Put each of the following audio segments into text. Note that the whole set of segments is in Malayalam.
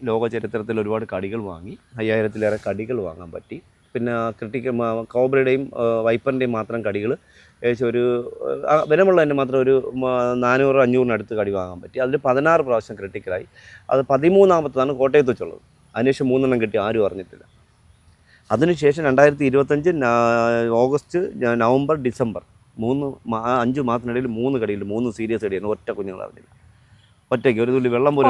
ലോക ചരിത്രത്തിൽ ഒരുപാട് കടികൾ വാങ്ങി, 5000-ലേറെ കടികൾ വാങ്ങാൻ പറ്റി. പിന്നെ ക്രിട്ടിക്കൽ കോബ്രയുടെയും വൈപ്പറിൻ്റെയും മാത്രം കടികൾ ഏകദേശം ഒരു വിലമുള്ളതിൻ്റെ മാത്രം ഒരു 400-500 കടി വാങ്ങാൻ പറ്റി. അതിൽ 16 പ്രാവശ്യം ക്രിട്ടിക്കലായി. അത് 13ാമത്തതാണ് കോട്ടയത്ത് വെച്ചുള്ളത്. അതിനുശേഷം 3 കിട്ടി, ആരും അറിഞ്ഞിട്ടില്ല. അതിനുശേഷം 2025 ഓഗസ്റ്റ്, നവംബർ, ഡിസംബർ 5 മാസത്തിനിടയിൽ 3 കടിയിൽ 3 സീരിയസ് കടിയാണ്. ഒറ്റ കുഞ്ഞുങ്ങൾ അറിഞ്ഞില്ല. ഒറ്റയ്ക്ക് ഒരു തുള്ളി വെള്ളം പോലും.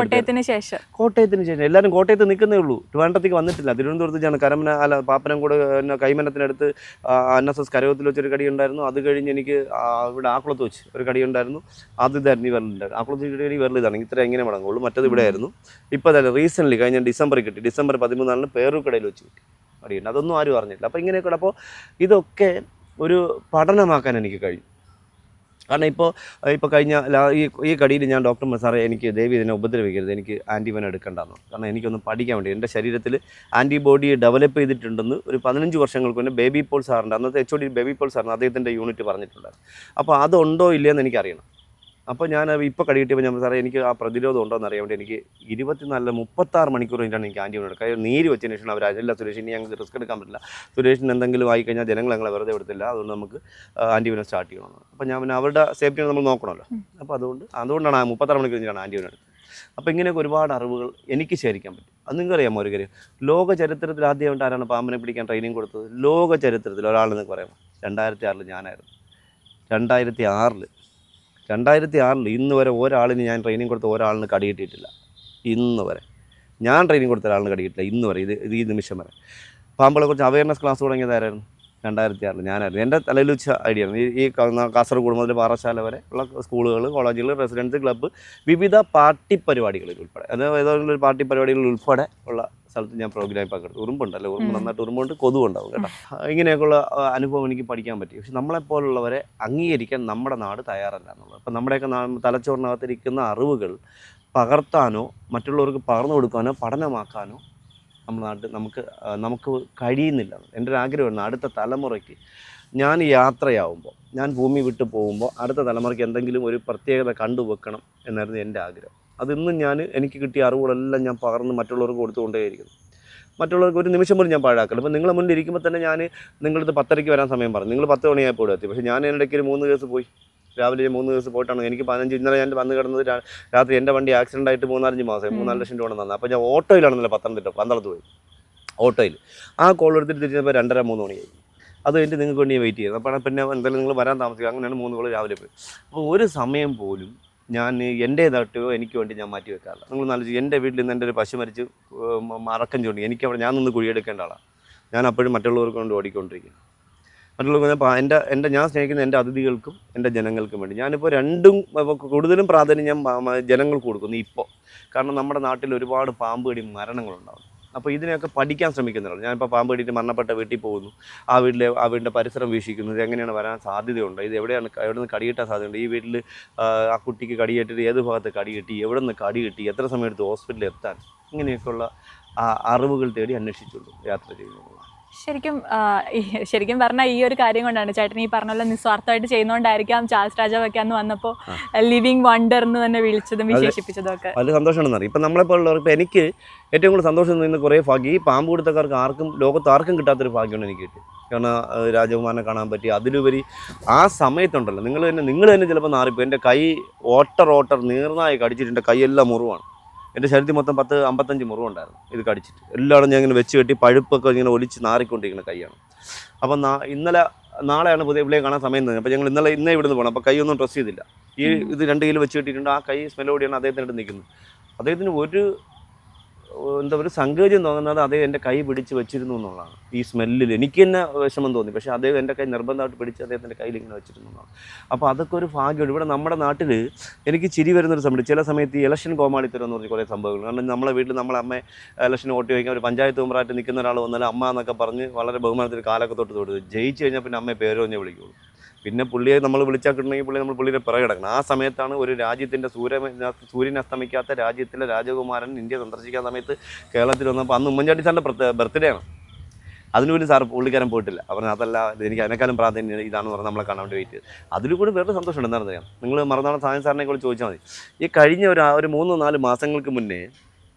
കോട്ടയത്തിന് ശേഷം എല്ലാവരും കോട്ടയത്ത് നിൽക്കുന്നേ ഉള്ളൂ, ട്രിവാൻഡ്രത്തേക്ക് വന്നിട്ടില്ല. തിരുവനന്തപുരത്ത് പാപ്പനംകോട് കൈമനത്തിനടുത്ത് NSS കരകത്തിൽ വെച്ചൊരു കടി ഉണ്ടായിരുന്നു. അത് കഴിഞ്ഞ് എനിക്ക് ഇവിടെ ആക്കുളത്ത് വെച്ച് ഒരു കടി ഉണ്ടായിരുന്നു. അത് ഇതായിരുന്നു ഈ വെറലുണ്ടായിരുന്നു. ആക്കുളത്ത് കടി വെറലിതാണ്, ഇത്ര എങ്ങനെ മടങ്ങുള്ളൂ. മറ്റത് ഇവിടെ ആയിരുന്നു. ഇപ്പോൾ അതല്ല, റീസെൻ്റ്ലി കഴിഞ്ഞ ഡിസംബറിൽ കിട്ടി. ഡിസംബർ 13 പേരൂർക്കടയിൽ വെച്ച് കിട്ടി കടിയുണ്ട്. അതൊന്നും ആരും അറിഞ്ഞിട്ടില്ല. അപ്പോൾ ഇങ്ങനെയൊക്കെ. അപ്പോൾ ഇതൊക്കെ ഒരു പഠനമാക്കാൻ എനിക്ക് കഴിയും. കാരണം ഇപ്പോൾ കഴിഞ്ഞ ഈ കടിയിൽ ഞാൻ ഡോക്ടർ സാറേ എനിക്ക് ദയവ് ഇതിനെ ഉപദ്രവിക്കരുത്, എനിക്ക് ആൻറ്റിബയോട്ടിക് എടുക്കേണ്ടെന്ന്. കാരണം എനിക്കൊന്ന് പഠിക്കാൻ വേണ്ടി എൻ്റെ ശരീരത്തിൽ ആൻറ്റിബോഡി ഡെവലപ്പ് ചെയ്തിട്ടുണ്ടെന്ന് ഒരു 15 വർഷങ്ങൾക്ക് മുന്നേ ബേബി പോൾ സാറിൻ്റെ, അന്നത്തെ HOD ബേബി പോൾ സാറിന് അദ്ദേഹത്തിൻ്റെ യൂണിറ്റ് പറഞ്ഞിട്ടുണ്ടായിരുന്നു. അപ്പോൾ അതുണ്ടോ ഇല്ലയെന്ന് എനിക്കറിയണം. അപ്പോൾ ഞാൻ ഇപ്പോൾ കടി കിട്ടിയപ്പോൾ ഞാൻ സാറേ എനിക്ക് ആ പ്രതിരോധം ഉണ്ടോ എന്ന് അറിയാൻ വേണ്ടി എനിക്ക് 36 മണിക്കൂർ കഴിഞ്ഞാണ് എനിക്ക് ആൻറ്റിബയോട്ടിക് എടുക്കുക. കാര്യം നീര് വെച്ചതിന് ശേഷം അവരല്ല സുരേഷ്, ഇനി ഞങ്ങൾക്ക് റിസ്ക് എടുക്കാൻ പറ്റില്ല, സുരേഷിന് എന്തെങ്കിലും ആയിക്കഴിഞ്ഞാൽ ജനങ്ങൾ ഞങ്ങളെ വെറുതെ എടുത്തില്ല, അതുകൊണ്ട് നമുക്ക് ആൻറ്റിബയോട്ടിക് സ്റ്റാർട്ട് ചെയ്യണമെന്ന്. അപ്പോൾ ഞാൻ പിന്നെ അവരുടെ സേഫ്റ്റി നമ്മൾ നോക്കണമല്ലോ. അപ്പോൾ അതുകൊണ്ടാണ് 36 മണിക്കൂർ കഴിഞ്ഞാണ് ആൻറ്റിബയോട്ടിക് എടുത്തത്. അപ്പോൾ ഇങ്ങനെയൊക്കെ ഒരുപാട് അറിവുകൾ എനിക്ക് ശേഖരിക്കാൻ പറ്റും. അത് നിങ്ങൾക്കറിയാമോ ഒരു കാര്യം, ലോക ചരിത്രത്തിൽ ആദ്യമായിട്ട് ആരാണ് പാമ്പിനെ പിടിക്കാൻ ട്രെയിനിങ് കൊടുത്തത്? ലോക ചരിത്രത്തിൽ ഒരാളെന്നൊക്കെ പറയാമോ? 2006 ഞാനായിരുന്നു. 2006 ഇന്ന് വരെ ഒരാളിന് ഞാൻ ട്രെയിനിങ് കൊടുത്ത ഒരാളിന് കടി കിട്ടിയിട്ടില്ല. ഇന്ന് വരെ ഞാൻ ട്രെയിനിങ് കൊടുത്ത ഒരാളിന് കടി കിട്ടില്ല ഇന്ന് വരെ. ഈ നിമിഷം വരെ പാമ്പുകളെ കുറിച്ച് അവയർനെസ് ക്ലാസ് തുടങ്ങിയതായിരുന്നു 2006 ഞാനായിരുന്നു. എൻ്റെ തലയിൽ വെച്ച ഐഡിയ ആണ്. ഈ കാസർഗോഡ് മുതൽ പാറശാല വരെ ഉള്ള സ്കൂളുകൾ, കോളേജുകൾ, റെസിഡൻസ് ക്ലബ്ബ്, വിവിധ പാർട്ടി പരിപാടികളിൽ ഉൾപ്പെടെ, അത് ഏതെങ്കിലും ഒരു പാർട്ടി പരിപാടികളിൽ ഉൾപ്പെടെ ഉള്ള സ്ഥലത്ത് ഞാൻ പ്രോഗ്രാം പങ്കെടുത്തു. ഉറുമ്പുണ്ടല്ലോ, ഉറുമ്പ് നന്നായിട്ട് ഉറുമ്പുണ്ട്, കൊതുവുണ്ടാവും കേട്ടോ. ഇങ്ങനെയൊക്കെയുള്ള അനുഭവം എനിക്ക് പഠിക്കാൻ പറ്റി. പക്ഷെ നമ്മളെപ്പോലുള്ളവരെ അംഗീകരിക്കാൻ നമ്മുടെ നാട് തയ്യാറല്ല എന്നുള്ളത്. അപ്പം നമ്മുടെയൊക്കെ തലച്ചോറിനകത്തിരിക്കുന്ന അറിവുകൾ പകർത്താനോ മറ്റുള്ളവർക്ക് പകർന്നു കൊടുക്കാനോ പഠനമാക്കാനോ നമ്മുടെ നാട്ടിൽ നമുക്ക് കഴിയുന്നില്ല. എൻ്റെ ഒരു ആഗ്രഹമാണ് അടുത്ത തലമുറയ്ക്ക് ഞാൻ യാത്രയാവുമ്പോൾ, ഞാൻ ഭൂമി വിട്ടു പോകുമ്പോൾ അടുത്ത തലമുറയ്ക്ക് എന്തെങ്കിലും ഒരു പ്രത്യേകത കണ്ടുവെക്കണം എന്നായിരുന്നു എൻ്റെ ആഗ്രഹം. അതിന്നും എനിക്ക് കിട്ടിയ അറിവുകളെല്ലാം ഞാൻ പകർന്ന് മറ്റുള്ളവർക്ക് കൊടുത്തുകൊണ്ടേയിരിക്കുന്നു. മറ്റുള്ളവർക്ക് ഒരു നിമിഷം പോലും ഞാൻ പാഴാക്കില്ല. അപ്പോൾ നിങ്ങളെ മുന്നിൽ ഇരിക്കുമ്പോൾ തന്നെ ഞാൻ നിങ്ങളടുത്ത് 10:30 വരാൻ സമയം പറഞ്ഞു, നിങ്ങൾ 10 മണിയായപ്പോൾ എത്തി. പക്ഷേ ഞാൻ ഇടയ്ക്ക് 3 കേസ് പോയി, രാവിലെ 3 കേസ് പോയിട്ടാണ് എനിക്ക് 15. ഇന്നലെ ഞാൻ വന്ന് കിടന്നത് രാത്രി. എൻ്റെ വണ്ടി ആക്സിഡൻ്റ് ആയിട്ട് 3-5 മാസമായി, 3-4 ലക്ഷം രൂപ തന്നെ. അപ്പോൾ ഞാൻ ഓട്ടോയിലാണെന്നല്ല പന്തളത്ത് പോയി, ഓട്ടോയിൽ. ആ കോൾ എടുത്തിട്ട് തിരിച്ചപ്പോൾ 2:30-3 മണിയായി. അത് കഴിഞ്ഞിട്ട് നിങ്ങൾക്ക് വേണ്ടി വെയിറ്റ് ചെയ്തു. അപ്പോൾ പിന്നെ എന്തായാലും നിങ്ങൾ വരാൻ താമസിക്കുക. അങ്ങനെയാണ് 3 കോൾ രാവിലെ പോയി. അപ്പോൾ ഒരു സമയം പോലും ഞാൻ എൻ്റേതായിട്ടോ എനിക്ക് വേണ്ടി ഞാൻ മാറ്റി വെക്കാറില്ല. നിങ്ങൾ നല്ല എൻ്റെ വീട്ടിൽ നിന്ന് എൻ്റെ ഒരു പശു മരിച്ച് മറക്കം ചൂണ്ടി എനിക്കവിടെ ഞാൻ നിന്ന് കുഴിയെടുക്കേണ്ട ആളാണ്. ഞാൻ അപ്പോഴും മറ്റുള്ളവർക്ക് കൊണ്ട് ഓടിക്കൊണ്ടിരിക്കുന്നു. മറ്റുള്ളവർക്ക് ഞാൻ സ്നേഹിക്കുന്ന എൻ്റെ അതിഥികൾക്കും എൻ്റെ ജനങ്ങൾക്കും വേണ്ടി ഞാനിപ്പോൾ രണ്ടും കൂടുതലും പ്രാധാന്യം ഞാൻ ജനങ്ങൾക്ക് കൊടുക്കുന്നു ഇപ്പോൾ. കാരണം നമ്മുടെ നാട്ടിൽ ഒരുപാട് പാമ്പ് കടി മരണങ്ങളുണ്ടാകും. അപ്പോൾ ഇതിനെയൊക്കെ പഠിക്കാൻ ശ്രമിക്കുന്നുണ്ട്. ഞാനിപ്പോൾ പാമ്പ് കടിയിട്ട് മരണപ്പെട്ട വീട്ടിൽ പോകുന്നു, ആ വീടിൻ്റെ പരിസരം വീക്ഷിക്കുന്നു. ഇത് എങ്ങനെയാണ് വരാൻ സാധ്യതയുണ്ട്, ഇത് എവിടെ നിന്ന് കടി കിട്ടാൻ സാധ്യതയുണ്ട്, ഈ വീട്ടിൽ ആ കുട്ടിക്ക് കടി കിട്ടിയിട്ട് ഏത് ഭാഗത്ത് കടി കിട്ടി, എവിടെ നിന്ന് കടി കിട്ടി, എത്ര സമയം എടുത്ത് ഹോസ്പിറ്റലിൽ എത്താൻ, ഇങ്ങനെയൊക്കെയുള്ള അറിവുകൾ തേടി അന്വേഷിച്ചുള്ളൂ യാത്ര ചെയ്യുന്നത്. ശരിക്കും പറഞ്ഞാൽ ഈ ഒരു കാര്യം കൊണ്ടാണ് ചേട്ടൻ ഈ പറഞ്ഞ നിസ്വാർത്ഥമായിട്ട് ചെയ്യുന്നതുകൊണ്ടായിരിക്കാം ചാൾസ് രാജാവൊക്കെ അന്ന് വന്നപ്പോൾ ലിവിങ് വണ്ടർ എന്ന് തന്നെ വിളിച്ചതും വിശേഷിപ്പിച്ചതും ഒക്കെ. അത് സന്തോഷമാണെന്ന് അറിയാം. ഇപ്പം നമ്മളെപ്പോലുള്ളവർ, ഇപ്പം എനിക്ക് ഏറ്റവും കൂടുതൽ സന്തോഷം നിന്ന് കുറേ ഭാഗ്യം ഈ പാമ്പ് കൊടുത്തക്കാർക്ക് ലോകത്ത് ആർക്കും കിട്ടാത്തൊരു ഭാഗ്യമാണ് എനിക്ക് കിട്ടി. കാരണം രാജകുമാരനെ കാണാൻ പറ്റി. അതിലുപരി ആ സമയത്തുണ്ടല്ലോ നിങ്ങൾ തന്നെ ചിലപ്പോൾ നാറിപ്പോൾ. എൻ്റെ കൈ ഓട്ടർ നീർനായി കടിച്ചിട്ട് എൻ്റെ കൈയെല്ലാം മുറിവാണ്. എൻ്റെ ശരീരത്തിൽ മൊത്തം 55 മുറിവുണ്ടായിരുന്നു ഇത് കടിച്ചിട്ട്. എല്ലാവരും ഞാൻ ഇങ്ങനെ വെച്ച് കെട്ടി പഴുപ്പൊക്കെ ഇങ്ങനെ ഒലിച്ച് നാറിക്കൊണ്ടിരിക്കുന്ന കൈയാണ്. അപ്പം നാളെയാണ് പുതിയ പിള്ളയെ കാണാൻ സമയം തന്നെ. അപ്പോൾ ഞങ്ങൾ ഇന്നേ ഇവിടുന്ന് പോകണം. അപ്പോൾ കൈയൊന്നും ഡ്രസ്സ് ചെയ്തില്ല. ഇത് 2 കിലോ വെച്ച് കെട്ടിയിട്ടുണ്ട്. ആ കൈ സ്മെല്ലോടെയാണ് അദ്ദേഹത്തിനടുത്ത് നിൽക്കുന്നത്. അദ്ദേഹത്തിന് ഒരു സങ്കേതം തോന്നുന്നത് അദ്ദേഹം എൻ്റെ കൈ പിടിച്ച് വെച്ചിരുന്നു എന്നുള്ളതാണ്. ഈ സ്മെല്ലിൽ എനിക്ക് തന്നെ വിഷമം തോന്നി. പക്ഷേ അദ്ദേഹം എൻ്റെ കൈ നിർബന്ധമായിട്ട് പിടിച്ച് അദ്ദേഹത്തിൻ്റെ കയ്യിൽ ഇങ്ങനെ വെച്ചിരുന്നു എന്നാണ്. അപ്പോൾ അതൊക്കെ ഒരു ഭാഗ്യമാണ്. ഇവിടെ നമ്മുടെ നാട്ടിൽ എനിക്ക് ചിരി വരുന്നൊരു സമയത്ത് ചില സമയത്ത് ഈ ഇലക്ഷൻ കോമാളിത്തരം എന്ന് പറഞ്ഞ കുറേ സംഭവങ്ങൾ. കാരണം നമ്മളെ വീട്ടിൽ നമ്മളെ അമ്മ ഇലക്ഷൻ വോട്ട് ചോദിക്കാൻ ഒരു പഞ്ചായത്ത് മെമ്പറായിട്ട് നിൽക്കുന്ന ഒരാൾ വന്നാൽ അമ്മ എന്നൊക്കെ പറഞ്ഞ് വളരെ ബഹുമാനത്തിൽ കാലൊക്കെ തൊട്ട് ജയിച്ചു കഴിഞ്ഞാൽ പിന്നെ അമ്മയെ പേര് പറഞ്ഞേ വിളിക്കുള്ളൂ. പിന്നെ പുള്ളിയെ നമ്മൾ വിളിച്ചാൽ കിട്ടണമെങ്കിൽ പുള്ളിയുടെ പിറകെ കിടക്കണം. ആ സമയത്താണ് ഒരു രാജ്യത്തിൻ്റെ സൂര്യൻ അസ്തമിക്കാത്ത രാജ്യത്തിലെ രാജകുമാരൻ ഇന്ത്യ സന്ദർശിക്കാൻ സമയത്ത് കേരളത്തിൽ വന്നപ്പോൾ അന്ന് ഉമ്മൻചാണ്ടി സാറിൻ്റെ ബർത്ത്ഡേ ആണ്. അതിനുപോലും സാർ പുള്ളിക്കാരൻ പോയിട്ടില്ല. പറഞ്ഞാൽ അതല്ല, എനിക്ക് അതിനേക്കാളും പ്രാധാന്യം ഇതാണെന്ന് പറഞ്ഞാൽ നമ്മളെ കാണാൻ വേണ്ടി വെയിറ്റ് ചെയ്ത്. അതിൽ കൂടി വേറെ സന്തോഷമുണ്ട്. എന്താണെന്ന് അറിയാം, നിങ്ങൾ മറുനാടൻ സായൻ സാറിനെ കൂടി ചോദിച്ചാൽ മതി. ഈ കഴിഞ്ഞ ഒരു 3-4 മാസങ്ങൾക്ക് മുന്നേ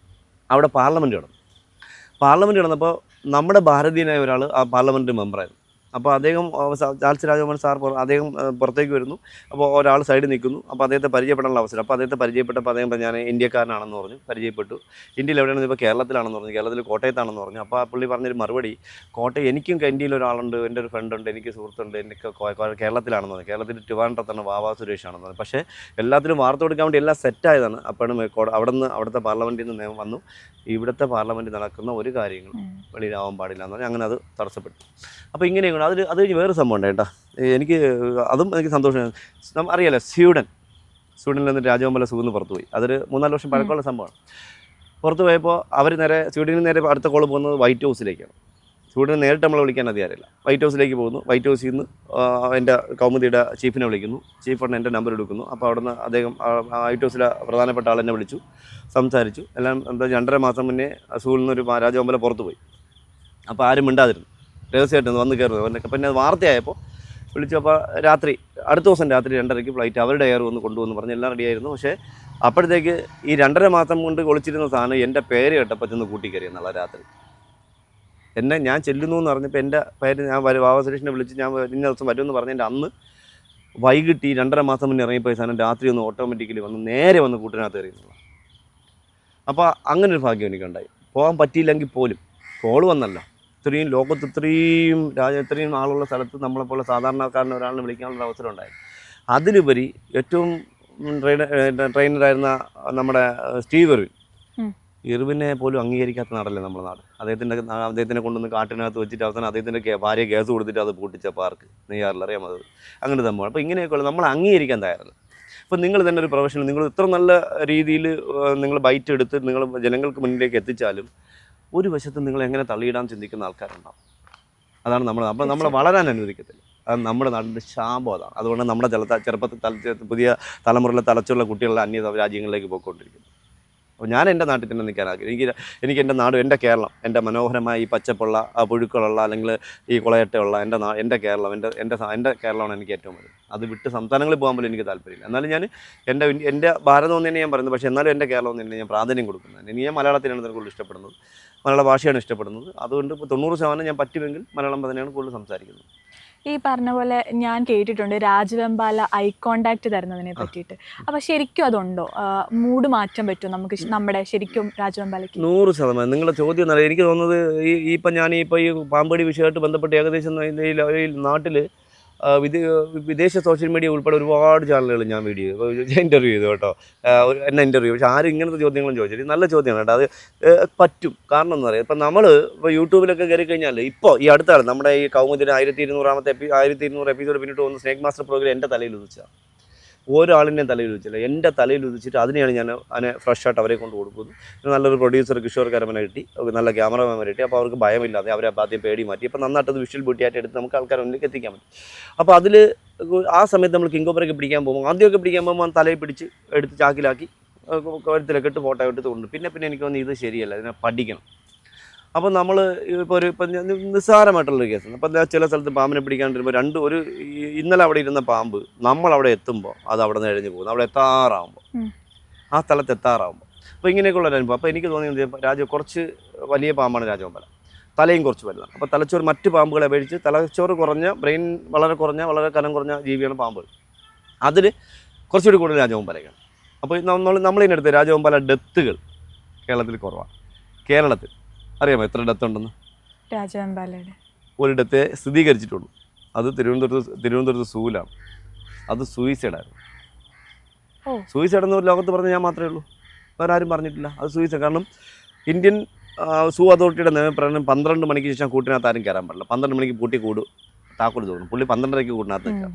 അവിടെ പാർലമെൻറ്റ് കിടന്നപ്പോൾ നമ്മുടെ ഭാരതീയനായ ഒരാൾ ആ പാർലമെൻറ്റ് മെമ്പറായിരുന്നു. അപ്പോൾ അദ്ദേഹം ചാൾസ് രാജഗോപാൽ സാർ അദ്ദേഹം പുറത്തേക്ക് വരുന്നു. അപ്പോൾ ഒരാൾ സൈഡിൽ നിൽക്കുന്നു. അപ്പോൾ അദ്ദേഹത്തെ പരിചയപ്പെടാനുള്ള അവസരം. അപ്പോൾ അദ്ദേഹത്തെ പരിചയപ്പെട്ടപ്പോൾ അദ്ദേഹം ഞാൻ ഇന്ത്യക്കാരനാണെന്ന് പറഞ്ഞു, പരിചയപ്പെട്ടു. ഇന്ത്യയിൽ എവിടെയാണെന്ന് ഇപ്പോൾ കേരളത്തിലാണെന്ന് പറഞ്ഞു, കേരളത്തിൽ കോട്ടയത്താണെന്ന് പറഞ്ഞു. അപ്പോൾ ആ പുള്ളി പറഞ്ഞൊരു മറുപടി, കോട്ടയം എനിക്കും ഇന്ത്യയിൽ ഒരാളുണ്ട്, എൻ്റെ ഒരു ഫ്രണ്ടുണ്ട്, എനിക്ക് സുഹൃത്തുണ്ട്, എനിക്ക് കേരളത്തിലാണെന്ന് പറഞ്ഞു. കേരളത്തിൽ ട്രിവാൻഡ്രത്താണ് വാവാ സുരേഷാണെന്ന് പറഞ്ഞു. പക്ഷേ എല്ലാത്തിലും വാർത്ത കൊടുക്കാൻ വേണ്ടി എല്ലാം സെറ്റായതാണ്. അപ്പോഴും അവിടുത്തെ പാർലമെൻറ്റിൽ നിന്ന് നിയമം വന്നു, ഇവിടുത്തെ പാർലമെൻറ്റിൽ നടക്കുന്ന ഒരു കാര്യങ്ങളും വെളിയിലാവാൻ പാടില്ല എന്ന് പറഞ്ഞാൽ അങ്ങനെ അത് തടസ്സപ്പെട്ടു. അപ്പോൾ ഇങ്ങനെയൊക്കെ അത് കഴിഞ്ഞ് വേറെ സംഭവം ഉണ്ട് കേട്ടോ. എനിക്ക് സന്തോഷം. അറിയാലോ, സ്വീഡനിൽ നിന്ന് രാജഗോപാല സുഖന്ന് പുറത്തു പോയി. അതൊരു 3-4 വർഷം പഴക്കമുള്ള സംഭവമാണ്. പുറത്ത് പോയപ്പോൾ അവർ സ്വീഡനിൽ നേരെ അടുത്ത കോൾ പോകുന്നത് വൈറ്റ് ഹൗസിലേക്കാണ്. സ്വീഡനിൽ നേരിട്ട് നമ്മളെ വിളിക്കാൻ അധികാരമില്ല. വൈറ്റ് ഹൗസിലേക്ക് പോകുന്നു. വൈറ്റ് ഹൗസിൽ നിന്ന് എൻ്റെ കൗമുദിയുടെ ചീഫിനെ വിളിക്കുന്നു. ചീഫ് എൻ്റെ നമ്പർ എടുക്കുന്നു. അപ്പോൾ അവിടുന്ന് അദ്ദേഹം വൈറ്റ് ഹൗസിലെ പ്രധാനപ്പെട്ട ആളെന്നെ വിളിച്ചു, സംസാരിച്ചു. എല്ലാം 2.5 മാസം മുന്നേ സൂവിൽ നിന്നൊരു രാജഗോപാല പുറത്ത് പോയി. അപ്പോൾ ആരും മിണ്ടാതിരുന്നു, രഹസ്യമായിട്ട് വന്ന് കയറുന്നത്. പിന്നെ അത് വാർത്തയായപ്പോൾ വിളിച്ചപ്പോൾ അടുത്ത ദിവസം രാത്രി 2:30 ഫ്ലൈറ്റ് അവരുടെ എയർ വന്ന് കൊണ്ടുവന്ന് പറഞ്ഞ് എല്ലാം റെഡിയായിരുന്നു. പക്ഷേ അപ്പോഴത്തേക്ക് ഈ 2.5 മാസം കൊണ്ട് ഒളിച്ചിരുന്ന സാധനം എൻ്റെ പേര് കേട്ടപ്പോൾ ചെന്ന് കൂട്ടിക്കയറി എന്നുള്ള രാത്രി. ഞാൻ ചെല്ലുന്നു എന്ന് പറഞ്ഞപ്പോൾ എൻ്റെ പേര് ഞാൻ വാവാ സുരേഷിനെ വിളിച്ച് ഞാൻ ഇന്ന ദിവസം വരുമെന്ന് പറഞ്ഞതിൻ്റെ അന്ന് വൈകിട്ട് ഈ 2.5 മാസം മുന്നേ ഇറങ്ങിപ്പോയ സാധനം രാത്രി ഒന്ന് ഓട്ടോമാറ്റിക്കലി നേരെ വന്ന് കൂട്ടിനകത്ത് എറിയുന്നു. അപ്പോൾ അങ്ങനെ ഒരു ഭാഗ്യം എനിക്കുണ്ടായി. പോകാൻ പറ്റിയില്ലെങ്കിൽ പോലും കോൾ വന്നല്ലോ. ലോകത്ത് ഇത്രയും ആളുള്ള സ്ഥലത്ത് നമ്മളെപ്പോലെ സാധാരണക്കാരനെ ഒരാളിനെ വിളിക്കാനുള്ള അവസരം ഉണ്ടായി. അതിലുപരി ഏറ്റവും ട്രെയിനറായിരുന്ന നമ്മുടെ സ്റ്റീവ് ഇർവിനെ പോലും അംഗീകരിക്കാത്ത നാടല്ലേ നമ്മുടെ നാട്. അദ്ദേഹത്തിനെ കൊണ്ടുവന്ന് കാട്ടിനകത്ത് വെച്ചിട്ട് അവസാനം അദ്ദേഹത്തിൻ്റെ ഭാര്യ ഗ്യാസ് കൊടുത്തിട്ട് അത് പൂട്ടിച്ച പാർക്ക് നെയ്യാറിൽ അറിയാം. അത് അങ്ങനെ സംഭവം. അപ്പോൾ ഇങ്ങനെയൊക്കെയുള്ള നമ്മൾ അംഗീകരിക്കാൻ തയ്യാറല്ല. ഇപ്പോൾ നിങ്ങൾ തന്നെ ഒരു പ്രൊഫഷണൽ, നിങ്ങൾ ഇത്ര നല്ല രീതിയിൽ നിങ്ങൾ ബൈറ്റ് എടുത്ത് നിങ്ങൾ ജനങ്ങൾക്ക് മുന്നിലേക്ക് എത്തിച്ചാലും ഒരു വശത്ത് നിങ്ങൾ എങ്ങനെ തള്ളിയിടാൻ ചിന്തിക്കുന്ന ആൾക്കാരുണ്ടാവും. അതാണ് അപ്പോൾ നമ്മളെ വളരാൻ അനുവദിക്കത്തില്ല. അത് നമ്മുടെ നാടിൻ്റെ ശാപം അതാണ്. അതുകൊണ്ട് നമ്മുടെ ചെറുപ്പത്തിൽ പുതിയ തലമുറയിലെ തലച്ചുള്ള കുട്ടികളെ അന്യ രാജ്യങ്ങളിലേക്ക് പോയിക്കൊണ്ടിരിക്കുന്നു. അപ്പോൾ ഞാൻ എൻ്റെ നാട്ടിൽ തന്നെ നിൽക്കാൻ ആഗ്രഹിക്കും. എനിക്ക് എൻ്റെ നാട്, എൻ്റെ കേരളം, എൻ്റെ മനോഹരമായ ഈ പച്ചപ്പുള്ള പുഴുക്കളുള്ള അല്ലെങ്കിൽ ഈ കുളയട്ടയുള്ള എൻ്റെ കേരളം, എൻ്റെ കേരളമാണ് എനിക്ക് ഏറ്റവും വലുത്. അത് വിട്ട് സംസ്ഥാനങ്ങളിൽ പോകാൻ പോലും എനിക്ക് താല്പര്യമില്ല. എന്നാലും ഞാൻ എൻ്റെ ഭാരതം എന്ന് തന്നെ ഞാൻ പറയുന്നത്. പക്ഷേ എന്നാലും എൻ്റെ കേരളം എന്ന് തന്നെ ഞാൻ പ്രാധാന്യം കൊടുക്കുന്നത്. ഞാൻ മലയാളത്തിനാണ് കൂടുതൽ ഇഷ്ടപ്പെടുന്നത്, മലയാള ഭാഷയാണ് ഇഷ്ടപ്പെടുന്നത്. അതുകൊണ്ട് ഇപ്പോൾ 90% ഞാൻ പറ്റുമെങ്കിൽ മലയാളം തന്നെയാണ് കൂടുതൽ സംസാരിക്കുന്നത്. ഈ പറഞ്ഞ പോലെ ഞാൻ കേട്ടിട്ടുണ്ട് രാജവെമ്പാല ഐ കോണ്ടാക്ട് തരുന്നതിനെ പറ്റിയിട്ട്. അപ്പോൾ ശരിക്കും അതുണ്ടോ? മൂഡ് മാറ്റാൻ പറ്റുമോ നമുക്ക് നമ്മുടെ ശരിക്കും രാജവെമ്പാലയ്ക്ക്? 100%. നിങ്ങളുടെ ചോദ്യം എന്നല്ല, എനിക്ക് തോന്നുന്നത് ഞാനിപ്പോൾ ഈ പാമ്പടി വിഷയമായിട്ട് ബന്ധപ്പെട്ട് ഏകദേശം ഈ നാട്ടിൽ വിദേശ സോഷ്യൽ മീഡിയ ഉൾപ്പെടെ ഒരുപാട് ചാനലുകൾ ഞാൻ ഇൻ്റർവ്യൂ ചെയ്തു കേട്ടോ. എന്നെ ഇൻ്റർവ്യൂ. പക്ഷേ ആരും ഇങ്ങനത്തെ ചോദ്യങ്ങളും ചോദിച്ചിട്ട് നല്ല ചോദ്യമാണ് കേട്ടോ. അത് പറ്റും. കാരണം എന്ന് പറയാം, ഇപ്പം നമ്മൾ ഇപ്പോൾ യൂട്യൂബിലൊക്കെ കയറി കഴിഞ്ഞാൽ ഇപ്പോൾ ഈ അടുത്താണ് നമ്മുടെ ഈ കൗമുദിന് 1200 എപ്പിസോഡ് പിന്നിട്ട് പോകുന്ന സ്നേക് മാസ്റ്റർ പ്രോഗ്രാം എൻ്റെ തലയിൽ ഉദിച്ചാണ്. ഒരാളിൻ്റെയും തലയിൽ ഉദിച്ചില്ല, എൻ്റെ തലയിൽ ഉദിച്ചിട്ട് അതിനെയാണ് ഞാൻ അതിനെ ഫ്രഷായിട്ട് അവരെ കൊണ്ട് കൊടുക്കുന്നു. നല്ലൊരു പ്രൊഡ്യൂസർ കിഷോർ കരമന കിട്ടി, നല്ല ക്യാമറമാൻ കിട്ടി. അപ്പോൾ അവർക്ക് ഭയമില്ലാതെ അവരെ ആദ്യം പേടി മാറ്റി. ഇപ്പോൾ നന്നായിട്ടത് വിഷ്വൽ ബ്യൂട്ടിയായിട്ട് എടുത്ത് നമുക്ക് ആൾക്കാർ മുന്നിലേക്ക് എത്തിക്കാൻ പറ്റും. അപ്പോൾ അതിൽ ആ സമയത്ത് നമ്മൾ കിങ്കോബറൊക്കെ പിടിക്കാൻ പോകുമ്പോൾ ആദ്യമൊക്കെ പിടിക്കാൻ പോകുമ്പോൾ തലയിൽ പിടിച്ച് എടുത്ത് ചാക്കിലാക്കി കഴുത്തിലൊക്കെ ഇട്ട് ഫോട്ടോ എടുത്ത് കൊണ്ട് പിന്നെ എനിക്ക് തോന്നി ഇത് ശരിയല്ല, ഇതിനെ പഠിക്കണം. അപ്പോൾ നമ്മൾ ഇപ്പം നിസ്സാരമായിട്ടുള്ളൊരു കേസാണ്. അപ്പം ചില സ്ഥലത്ത് പാമ്പിനെ പിടിക്കാണ്ടിരുമ്പോൾ ഇന്നലെ അവിടെ ഇരുന്ന പാമ്പ് നമ്മളവിടെ എത്തുമ്പോൾ അത് അവിടെ നിന്ന് എഴിഞ്ഞ് പോകുന്നു, അവിടെ ആ സ്ഥലത്ത് എത്താറാകുമ്പോൾ. അപ്പോൾ ഇങ്ങനെയൊക്കെയുള്ള അനുഭവം. അപ്പോൾ എനിക്ക് തോന്നിയത് കുറച്ച് വലിയ പാമ്പാണ് രാജവെമ്പാല, തലയും കുറച്ച് വലുതാണ്. അപ്പോൾ തലച്ചോറ് മറ്റ് പാമ്പുകളെ അപേക്ഷിച്ച് തലച്ചോറ് കുറഞ്ഞ, ബ്രെയിൻ വളരെ കനം കുറഞ്ഞ ജീവിയാണ് പാമ്പുകൾ. അതിൽ കുറച്ചുകൂടി കൂടുതൽ രാജവെമ്പാലയ്ക്കാണ്. അപ്പോൾ നമ്മളിതിനടുത്ത് രാജവെമ്പാല ഡെത്തുകൾ കേരളത്തിൽ കുറവാണ്. കേരളത്തിൽ അറിയാമോ എത്ര ഡെത്ത് ഉണ്ടെന്ന്? രാജവെമ്പാലയുടെ ഒരു ഡെത്തെ സ്ഥിരീകരിച്ചിട്ടുള്ളൂ. അത് തിരുവനന്തപുരത്ത് സൂവിലാണ്. അത് സൂയിസൈഡായിരുന്നു. സൂയിസൈഡെന്ന് ലോകത്ത് പറഞ്ഞ ഞാൻ മാത്രമേ ഉള്ളൂ, വേറെ ആരും പറഞ്ഞിട്ടില്ല. അത് സൂയിസൈഡ്. കാരണം ഇന്ത്യൻ സൂ അതോറിറ്റിയുടെ നിയമപ്രകാരം 12 മണിക്ക് ശേഷം കൂട്ടിനകത്ത് ആരും കയറാൻ പാടില്ല. 12 മണിക്ക് പൂട്ടി താക്കോൽ തോന്നും. പുള്ളി 12:30 കൂട്ടിനകത്ത് നിൽക്കാം.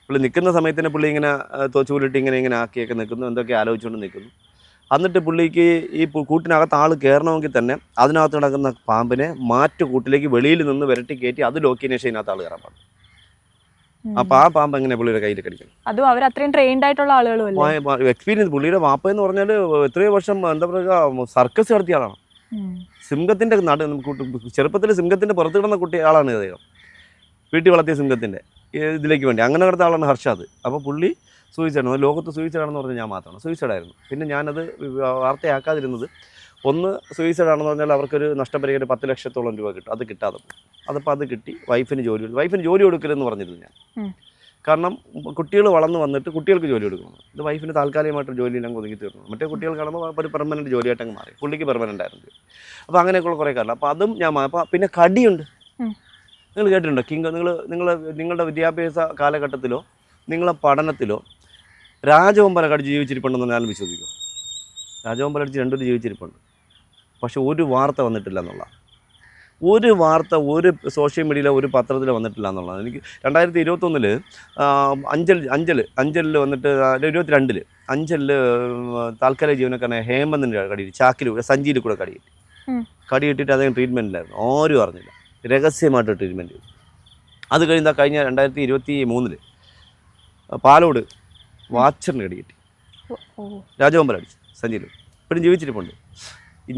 പുള്ളി നിൽക്കുന്ന സമയത്തിന് പുള്ളി ഇങ്ങനെ ചൂലിട്ട് ഇങ്ങനെ ആക്കിയൊക്കെ നിൽക്കുന്നു, എന്തൊക്കെ ആലോചിച്ചുകൊണ്ട് നിൽക്കുന്നു. എന്നിട്ട് പുള്ളിക്ക് ഈ കൂട്ടിനകത്ത് ആൾ കയറണമെങ്കിൽ തന്നെ അതിനകത്ത് നടക്കുന്ന പാമ്പിനെ കൂട്ടിലേക്ക് വെളിയിൽ നിന്ന് വിരട്ടി കയറ്റി അത് ലോക്കിയതിനു ശേഷം ഇതിനകത്ത് ആൾ കയറാൻ പാടില്ല. അപ്പോൾ ആ പാമ്പ് എങ്ങനെ പുള്ളിയുടെ കയ്യിൽ കടിക്കണം? അതും അവർ അത്രയും ട്രെയിൻഡ് ആയിട്ടുള്ള ആളുകളും എക്സ്പീരിയൻസ്. പുള്ളിയുടെ വാപ്പ എന്ന് പറഞ്ഞാൽ എത്രയോ വർഷം എന്താ പറയുക സർക്കസ് നടത്തിയ ആളാണ്. സിംഹത്തിൻ്റെ ചെറുപ്പത്തിൽ സിംഹത്തിൻ്റെ പുറത്ത് കിടന്ന ആളാണ് അദ്ദേഹം. വീട്ടിൽ വളർത്തിയ സിംഹത്തിൻ്റെ ഇതിലേക്ക് വേണ്ടി അങ്ങനെ കിടന്ന ആളാണ് ഹർഷാദ്. അപ്പോൾ പുള്ളി സൂയിസൈഡാണ്. ലോകത്ത് സൂയിസൈഡാണെന്ന് പറഞ്ഞാൽ ഞാൻ മാത്രമാണ്. സൂയിസൈഡായിരുന്നു. പിന്നെ ഞാനത് വാർത്തയാക്കാതിരുന്നത് ഒന്ന് സൂയിസൈഡ് ആണെന്ന് പറഞ്ഞാൽ അവർക്കൊരു നഷ്ടപരിഹാരം 10 ലക്ഷത്തോളം രൂപ കിട്ടും. അത് കിട്ടാതെ പോകും. അതിപ്പോൾ അത് കിട്ടി. വൈഫിന് ജോലി കൊടുക്കരുതെന്ന് പറഞ്ഞിരുന്നു ഞാൻ. കാരണം കുട്ടികൾ വളർന്ന് വന്നിട്ട് കുട്ടികൾക്ക് ജോലി കൊടുക്കണം. ഇത് വൈഫിന് താൽക്കാലികമായിട്ട് ജോലിയിലങ്ങ് ഒതുങ്ങി തീർന്നു. മറ്റേ കുട്ടികൾ കാണുമ്പോൾ ഒരു പെർമനൻറ്റ് ജോലിയായിട്ട് അങ്ങ് മാറി. പുള്ളിക്ക് പെർമനൻ്റ് ആയിരുന്നു. അപ്പോൾ അങ്ങനെയൊക്കെയുള്ള കുറേ കാരണം. അപ്പോൾ അതും അപ്പോൾ പിന്നെ കടിയുണ്ട്. നിങ്ങൾ കേട്ടിട്ടുണ്ടോ നിങ്ങളുടെ വിദ്യാഭ്യാസ കാലഘട്ടത്തിലോ നിങ്ങളെ പഠനത്തിലോ രാജവെമ്പാല കടിച്ച് ജീവിച്ചിരിപ്പുണ്ടെന്ന് ഞാൻ വിശ്വസിക്കും. രാജവെമ്പാല അടിച്ച് രണ്ടുപേരും ജീവിച്ചിരിപ്പുണ്ട്. പക്ഷെ ഒരു വാർത്ത വന്നിട്ടില്ല എന്നുള്ള, ഒരു വാർത്ത ഒരു സോഷ്യൽ മീഡിയയിലോ ഒരു പത്രത്തിലോ വന്നിട്ടില്ല എന്നുള്ളതാണ്. എനിക്ക് 2021 അഞ്ചലിൽ വന്നിട്ട് 22 അഞ്ചലിൽ താൽക്കാലിക ജീവനക്കാരനെ ഹേമന്തിൻ്റെ കടിയിട്ട് സഞ്ചിയിൽ കൂടെ കടിയിട്ടിട്ട് അദ്ദേഹം ട്രീറ്റ്മെൻറ്റിലായിരുന്നു. ആരും അറിഞ്ഞില്ല. രഹസ്യമായിട്ട് ട്രീറ്റ്മെൻറ്റ് ചെയ്തു. അത് കഴിഞ്ഞ 2023 പാലോട് വാച്ചറിന് കടികിട്ടി. രാജവെമ്പാല അടിച്ചു സഞ്ചിയിൽ. ഇപ്പോഴും ജീവിച്ചിരിപ്പുണ്ട്.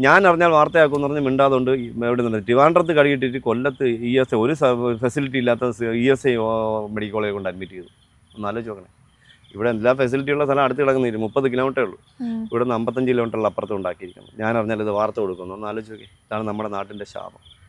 ഞാൻ അറിഞ്ഞാൽ വാർത്തയാക്കുമെന്ന് പറഞ്ഞ് മിണ്ടാതുകൊണ്ട് എവിടെ നിന്ന് ട്രിവാൻഡ്രത്ത് കടിയിട്ടിട്ട് കൊല്ലത്ത് ESI ഒരു ഫെസിലിറ്റി ഇല്ലാത്ത ESI മെഡിക്കൽ കോളേജ് കൊണ്ട് അഡ്മിറ്റ് ചെയ്തു. ഒന്ന് ആലോചിച്ച് നോക്കണേ. ഇവിടെ എല്ലാ ഫെസിലിറ്റിയുള്ള സ്ഥലം അടുത്ത് കിടക്കുന്നില്ല. 30 കിലോമീറ്ററേ ഉള്ളൂ. ഇവിടെ നിന്ന് 55 കിലോമീറ്ററിൽ അപ്പുറത്ത് ഉണ്ടാക്കിയിരിക്കണം. ഞാൻ അറിഞ്ഞാൽ ഇത് വാർത്ത കൊടുക്കുന്നു. ഒന്ന് ആലോചിച്ച് നോക്കി. ഇതാണ് നമ്മുടെ നാട്ടിൻ്റെ ശാപം.